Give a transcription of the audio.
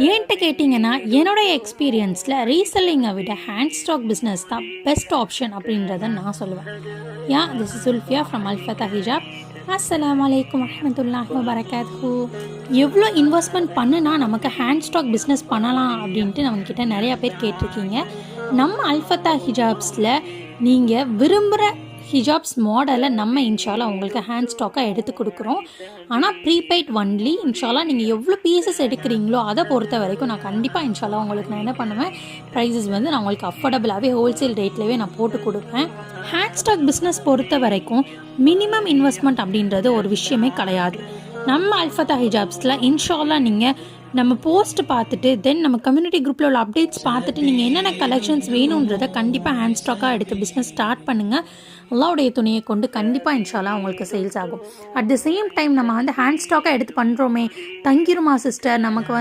ஏன்ட்ட கேட்டிங்கன்னா என்னோடய எக்ஸ்பீரியன்ஸில் ரீசெல்லிங்கை விட ஹேண்ட் ஸ்டாக் பிஸ்னஸ் தான் பெஸ்ட் ஆப்ஷன் அப்படின்றத நான் சொல்லுவேன். திஸ் இஸ் சுல்ஃபியா ஃப்ரம் அல்ஃபதா ஹிஜாப். அஸ்ஸலாமு அலைக்கும் வரஹ்மத்துல்லாஹி வபரகாத்துஹு. எவ்வளோ இன்வெஸ்ட்மெண்ட் பண்ணுனா நமக்கு ஹேண்ட் ஸ்டாக் பிஸ்னஸ் பண்ணலாம் அப்படின்ட்டு நம்மக்கிட்ட நிறையா பேர் கேட்டிருக்கீங்க. நம்ம அல்ஃபதா ஹிஜாப்ஸில் நீங்கள் விரும்புகிற ஹிஜாப்ஸ் மாடலை நம்ம இன்ஷால்லா உங்களுக்கு ஹேண்ட் ஸ்டாக்காக எடுத்து கொடுக்குறோம். ஆனால் ப்ரீபெய்ட் ஒன்லி. இன்ஷால்லா நீங்கள் எவ்வளோ பீசஸ் எடுக்கிறீங்களோ அதை பொறுத்த வரைக்கும் நான் கண்டிப்பாக இன்ஷால்லா உங்களுக்கு நான் என்ன பண்ணுவேன், ப்ரைஸஸ் வந்து நான் உங்களுக்கு அஃபோர்டபுளாகவே ஹோல்சேல் ரேட்லேயே நான் போட்டு கொடுப்பேன். ஹேண்ட் ஸ்டாக் பிஸ்னஸ் பொறுத்த வரைக்கும் மினிமம் இன்வெஸ்ட்மெண்ட் அப்படின்றது ஒரு விஷயமே கிடையாது. நம்ம அல்ஃபதா ஹிஜாப்ஸில் இன்ஷால்லா நீங்கள் நம்ம போஸ்ட் பார்த்துட்டு தென் நம்ம கம்யூனிட்டி குரூப்பில் உள்ள அப்டேட்ஸ் பார்த்துட்டு நீங்கள் என்னென்ன கலெக்ஷன்ஸ் வேணுன்றதை கண்டிப்பாக ஹேண்ட் ஸ்டாக்காக எடுத்து பிஸ்னஸ் ஸ்டார்ட் பண்ணுங்கள். அல்லாவுடைய துணையை கொண்டு கண்டிப்பாக இன்ஷால்லா உங்களுக்கு சேல்ஸ் ஆகும். அட் த சேம் டைம் நம்ம வந்து ஹேண்ட் ஸ்டாக்காக எடுத்து பண்ணுறோமே, தங்கிருமா சிஸ்டர், நமக்கு